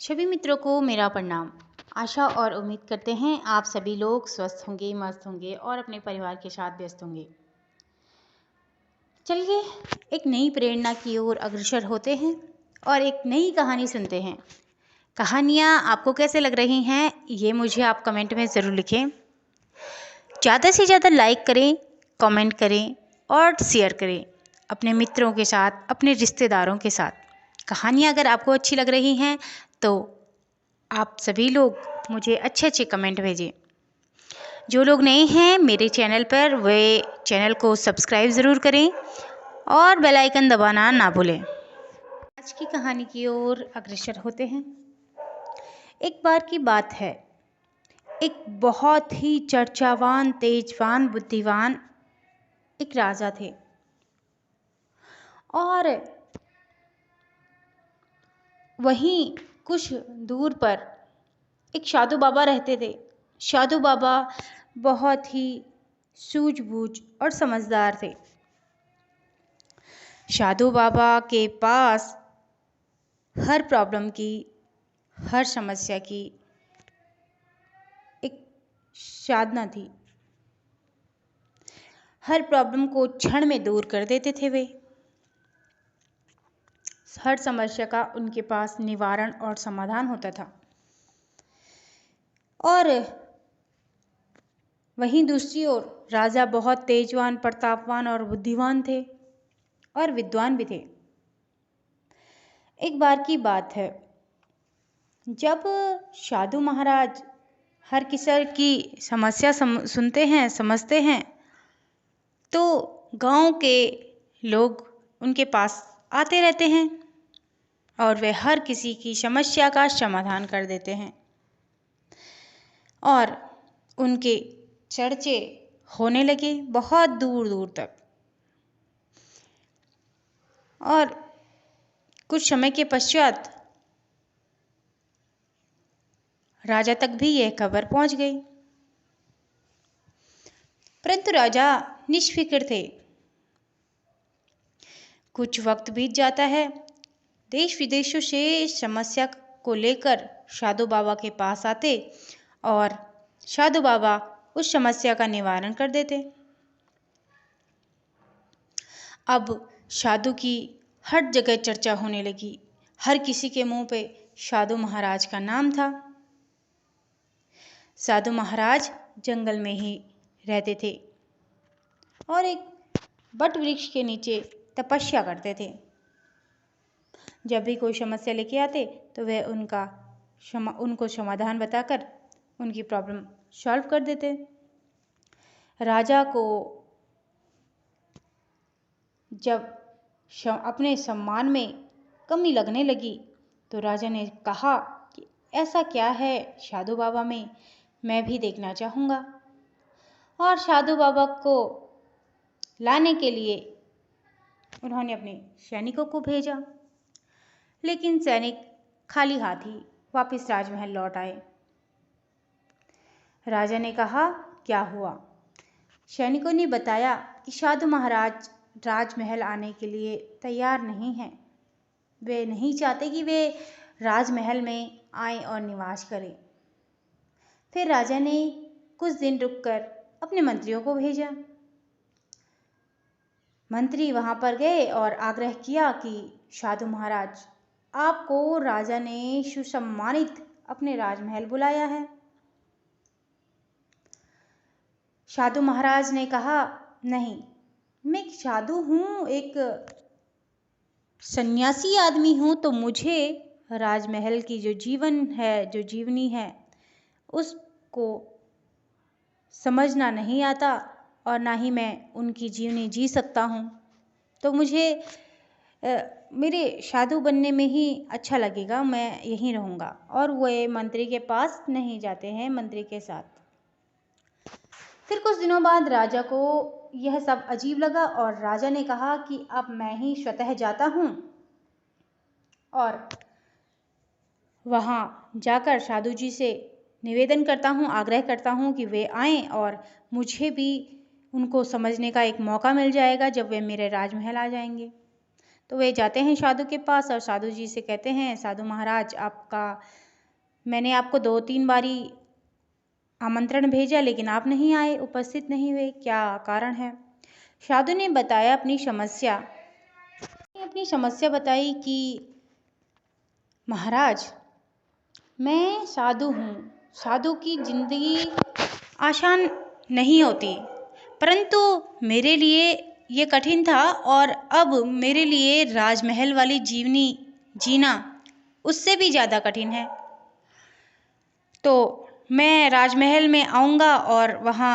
सभी मित्रों को मेरा प्रणाम। आशा और उम्मीद करते हैं आप सभी लोग स्वस्थ होंगे, मस्त होंगे और अपने परिवार के साथ व्यस्त होंगे। चलिए एक नई प्रेरणा की ओर अग्रसर होते हैं और एक नई कहानी सुनते हैं। कहानियाँ आपको कैसे लग रही हैं ये मुझे आप कमेंट में ज़रूर लिखें। ज़्यादा से ज़्यादा लाइक करें, कमेंट करें और शेयर करें अपने मित्रों के साथ, अपने रिश्तेदारों के साथ। कहानियाँ अगर आपको अच्छी लग रही हैं तो आप सभी लोग मुझे अच्छे अच्छे कमेंट भेजें। जो लोग नए हैं मेरे चैनल पर वे चैनल को सब्सक्राइब ज़रूर करें और बेल आइकन दबाना ना भूलें। आज की कहानी की ओर अग्रसर होते हैं। एक बार की बात है, एक बहुत ही चर्चावान, तेजवान, बुद्धिमान एक राजा थे और वहीं कुछ दूर पर एक साधु बाबा रहते थे। साधु बाबा बहुत ही सूझबूझ और समझदार थे। साधु बाबा के पास हर प्रॉब्लम की, हर समस्या की एक साधना थी। हर प्रॉब्लम को क्षण में दूर कर देते थे वे। हर समस्या का उनके पास निवारण और समाधान होता था। और वहीं दूसरी ओर राजा बहुत तेजवान, प्रतापवान और बुद्धिमान थे और विद्वान भी थे। एक बार की बात है, जब साधु महाराज हर किसी की समस्या सुनते हैं, समझते हैं, तो गांव के लोग उनके पास आते रहते हैं और वे हर किसी की समस्या का समाधान कर देते हैं और उनके चर्चे होने लगे बहुत दूर दूर तक। और कुछ समय के पश्चात राजा तक भी यह खबर पहुंच गई, परंतु राजा निष्फिक्र थे। कुछ वक्त बीत जाता है, देश विदेशों से समस्या को लेकर साधु बाबा के पास आते और साधु बाबा उस समस्या का निवारण कर देते। अब साधु की हर जगह चर्चा होने लगी। हर किसी के मुंह पे साधु महाराज का नाम था। साधु महाराज जंगल में ही रहते थे और एक वट वृक्ष के नीचे तपस्या करते थे। जब भी कोई समस्या लेके आते तो वह उनको समाधान बताकर उनकी प्रॉब्लम सॉल्व कर देते। राजा को जब अपने सम्मान में कमी लगने लगी तो राजा ने कहा कि ऐसा क्या है साधु बाबा में, मैं भी देखना चाहूँगा। और साधु बाबा को लाने के लिए उन्होंने अपने सैनिकों को भेजा, लेकिन सैनिक खाली हाथ ही वापस राजमहल लौट आए। राजा ने कहा, क्या हुआ? सैनिकों ने बताया कि साधु महाराज राजमहल आने के लिए तैयार नहीं हैं। वे नहीं चाहते कि वे राजमहल में आए और निवास करें। फिर राजा ने कुछ दिन रुककर अपने मंत्रियों को भेजा। मंत्री वहां पर गए और आग्रह किया कि साधु महाराज, आपको राजा ने सुसम्मानित अपने राजमहल बुलाया है। साधु महाराज ने कहा, नहीं, मैं एक साधु हूँ, एक सन्यासी आदमी हूँ, तो मुझे राजमहल की जो जीवन है, जो जीवनी है, उसको समझना नहीं आता और ना ही मैं उनकी जीवनी जी सकता हूँ। तो मुझे मेरे साधु बनने में ही अच्छा लगेगा, मैं यहीं रहूँगा। और वे मंत्री के पास नहीं जाते हैं, मंत्री के साथ। फिर कुछ दिनों बाद राजा को यह सब अजीब लगा और राजा ने कहा कि अब मैं ही स्वतः जाता हूँ और वहाँ जाकर साधु जी से निवेदन करता हूँ, आग्रह करता हूँ कि वे आएं और मुझे भी उनको समझने का एक मौका मिल जाएगा जब वे मेरे राजमहल आ जाएंगे। तो वे जाते हैं साधु के पास और साधु जी से कहते हैं, साधु महाराज मैंने आपको 2-3 बारी आमंत्रण भेजा लेकिन आप नहीं आए, उपस्थित नहीं हुए, क्या कारण है? साधु ने बताया अपनी समस्या बताई कि महाराज, मैं साधु हूँ, साधु की जिंदगी आसान नहीं होती, परंतु मेरे लिए ये कठिन था और अब मेरे लिए राजमहल वाली जीवनी जीना उससे भी ज़्यादा कठिन है। तो मैं राजमहल में आऊँगा और वहाँ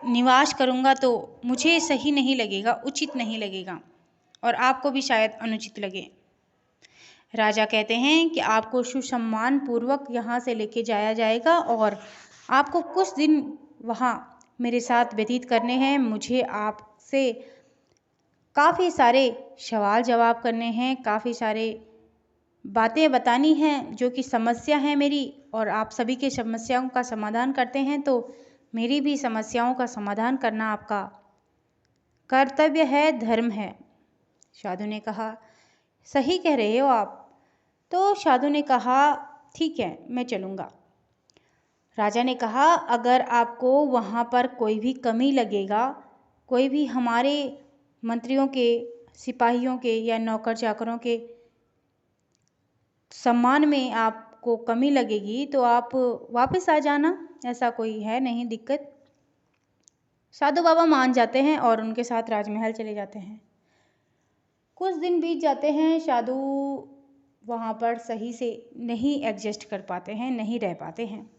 निवास करूँगा तो मुझे सही नहीं लगेगा, उचित नहीं लगेगा और आपको भी शायद अनुचित लगे। राजा कहते हैं कि आपको सुसम्मान पूर्वक यहाँ से लेके जाया जाएगा और आपको कुछ दिन वहाँ मेरे साथ व्यतीत करने हैं। मुझे आपसे काफ़ी सारे सवाल जवाब करने हैं, काफ़ी सारे बातें बतानी हैं जो कि समस्या है मेरी, और आप सभी के समस्याओं का समाधान करते हैं तो मेरी भी समस्याओं का समाधान करना आपका कर्तव्य है, धर्म है। साधु ने कहा, सही कह रहे हो आप। तो साधु ने कहा, ठीक है, मैं चलूँगा। राजा ने कहा, अगर आपको वहाँ पर कोई भी कमी लगेगा, कोई भी हमारे मंत्रियों के, सिपाहियों के या नौकर चाकरों के सम्मान में आपको कमी लगेगी तो आप वापस आ जाना, ऐसा कोई है नहीं दिक्कत। साधु बाबा मान जाते हैं और उनके साथ राजमहल चले जाते हैं। कुछ दिन बीत जाते हैं, साधु वहाँ पर सही से नहीं एडजस्ट कर पाते हैं, नहीं रह पाते हैं।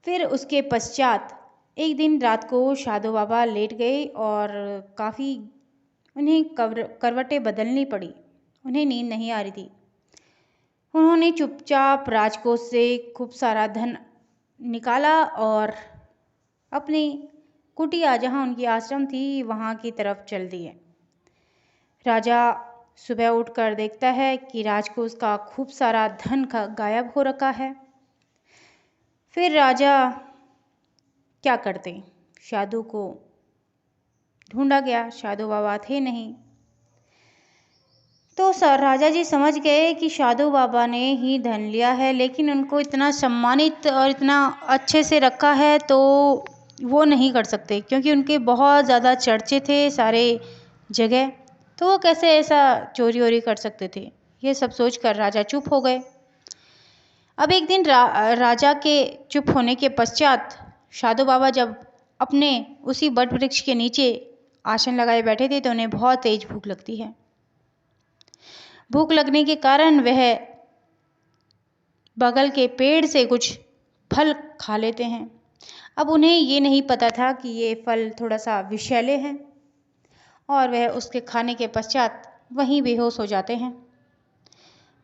फिर उसके पश्चात एक दिन रात को साधु बाबा लेट गए और काफ़ी उन्हें करवटें बदलनी पड़ी, उन्हें नींद नहीं आ रही थी। उन्होंने चुपचाप राजकोष से खूब सारा धन निकाला और अपनी कुटिया जहाँ उनकी आश्रम थी वहाँ की तरफ चल दिए। राजा सुबह उठकर देखता है कि राजकोष का खूब सारा धन का गायब हो रखा है। फिर राजा क्या करते, साधु को ढूंढा गया, साधु बाबा थे नहीं। तो राजा जी समझ गए कि साधु बाबा ने ही धन लिया है, लेकिन उनको इतना सम्मानित और इतना अच्छे से रखा है तो वो नहीं कर सकते, क्योंकि उनके बहुत ज़्यादा चर्चे थे सारे जगह, तो वो कैसे ऐसा चोरी वोरी कर सकते थे। ये सब सोचकर राजा चुप हो गए। अब एक दिन राजा के चुप होने के पश्चात साधु बाबा जब अपने उसी बट वृक्ष के नीचे आसन लगाए बैठे थे तो उन्हें बहुत तेज भूख लगती है। भूख लगने के कारण वह बगल के पेड़ से कुछ फल खा लेते हैं। अब उन्हें ये नहीं पता था कि ये फल थोड़ा सा विषैले हैं और वह उसके खाने के पश्चात वहीं बेहोश हो जाते हैं।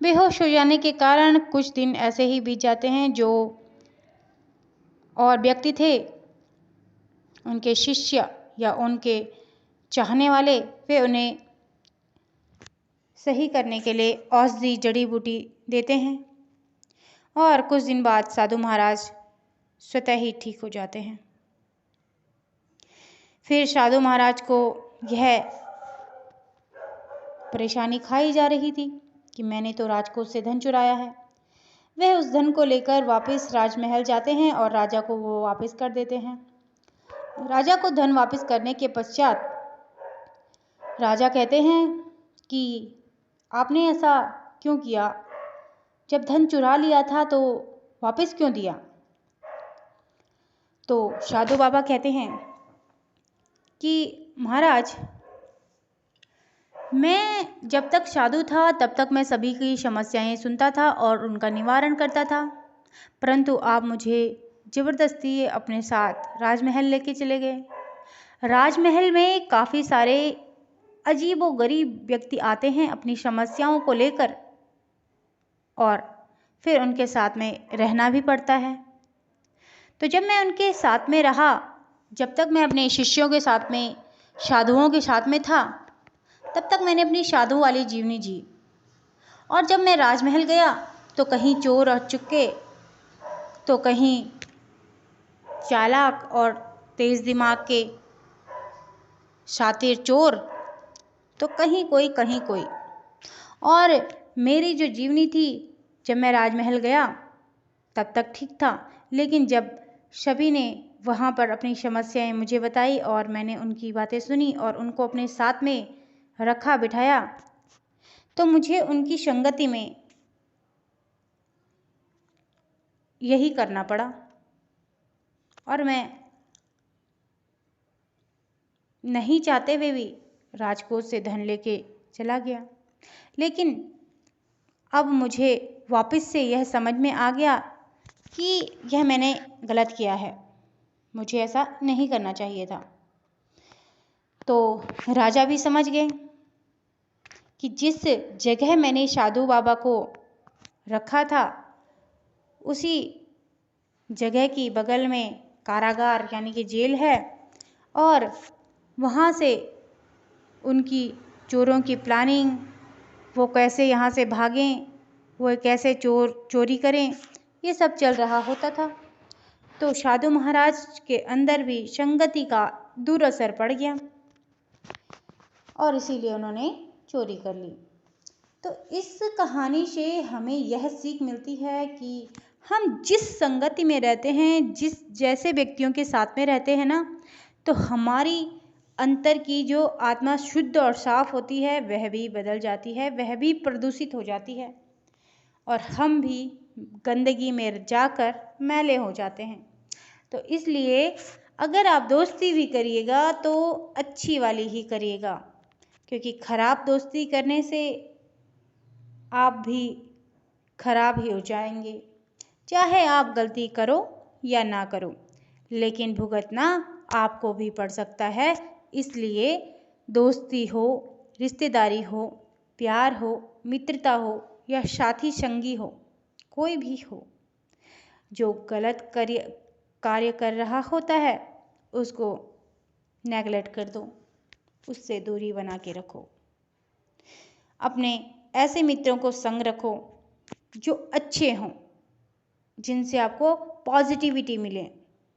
बेहोश हो जाने के कारण कुछ दिन ऐसे ही बीत जाते हैं। जो और व्यक्ति थे, उनके शिष्य या उनके चाहने वाले, वे उन्हें सही करने के लिए औषधि जड़ी बूटी देते हैं और कुछ दिन बाद साधु महाराज स्वतः ही ठीक हो जाते हैं। फिर साधु महाराज को यह परेशानी खाई जा रही थी कि मैंने तो राजकोष से धन चुराया है। वह उस धन को लेकर वापस राजमहल जाते हैं और राजा को वो वापस कर देते हैं। राजा को धन वापस करने के पश्चात राजा कहते हैं कि आपने ऐसा क्यों किया, जब धन चुरा लिया था तो वापस क्यों दिया। तो साधु बाबा कहते हैं कि महाराज, मैं जब तक साधु था तब तक मैं सभी की समस्याएं सुनता था और उनका निवारण करता था, परंतु आप मुझे ज़बरदस्ती अपने साथ राजमहल लेके चले गए। राजमहल में काफ़ी सारे अजीब व गरीब व्यक्ति आते हैं अपनी समस्याओं को लेकर और फिर उनके साथ में रहना भी पड़ता है। तो जब मैं उनके साथ में रहा, जब तक मैं अपने शिष्यों के साथ में, साधुओं के साथ में था, तब तक मैंने अपनी साधु वाली जीवनी जी। और जब मैं राजमहल गया तो कहीं चोर और चुक्के, तो कहीं चालाक और तेज दिमाग के शातिर चोर, तो कहीं कोई। और मेरी जो जीवनी थी, जब मैं राजमहल गया तब तक ठीक था, लेकिन जब सभी ने वहाँ पर अपनी समस्याएं मुझे बताई और मैंने उनकी बातें सुनी और उनको अपने साथ में रखा बिठाया, तो मुझे उनकी संगति में यही करना पड़ा। और मैं नहीं चाहते हुए भी राजकोष से धन लेके चला गया। लेकिन अब मुझे वापस से यह समझ में आ गया कि यह मैंने गलत किया है, मुझे ऐसा नहीं करना चाहिए था। तो राजा भी समझ गए कि जिस जगह मैंने साधु बाबा को रखा था, उसी जगह की बगल में कारागार यानी कि जेल है, और वहाँ से उनकी चोरों की प्लानिंग, वो कैसे यहाँ से भागें, वो कैसे चोरी करें, ये सब चल रहा होता था। तो साधु महाराज के अंदर भी संगति का दुरअसर पड़ गया और इसीलिए उन्होंने चोरी कर ली। तो इस कहानी से हमें यह सीख मिलती है कि हम जिस संगति में रहते हैं, जिस जैसे व्यक्तियों के साथ में रहते हैं ना, तो हमारी अंतर की जो आत्मा शुद्ध और साफ होती है वह भी बदल जाती है, वह भी प्रदूषित हो जाती है और हम भी गंदगी में जाकर मैले हो जाते हैं। तो इसलिए अगर आप दोस्ती भी करिएगा तो अच्छी वाली ही करिएगा, क्योंकि खराब दोस्ती करने से आप भी खराब ही हो जाएंगे। चाहे आप गलती करो या ना करो, लेकिन भुगतना आपको भी पड़ सकता है। इसलिए दोस्ती हो, रिश्तेदारी हो, प्यार हो, मित्रता हो या साथी संगी हो, कोई भी हो, जो गलत कार्य कर रहा होता है उसको नेगलेक्ट कर दो, उससे दूरी बना के रखो। अपने ऐसे मित्रों को संग रखो जो अच्छे हों, जिनसे आपको पॉजिटिविटी मिले,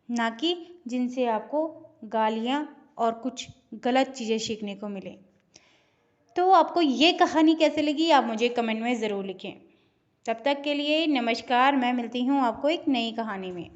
ना कि जिनसे आपको गालियाँ और कुछ गलत चीज़ें सीखने को मिले। तो आपको ये कहानी कैसे लगी आप मुझे कमेंट में ज़रूर लिखें। तब तक के लिए नमस्कार, मैं मिलती हूँ आपको एक नई कहानी में।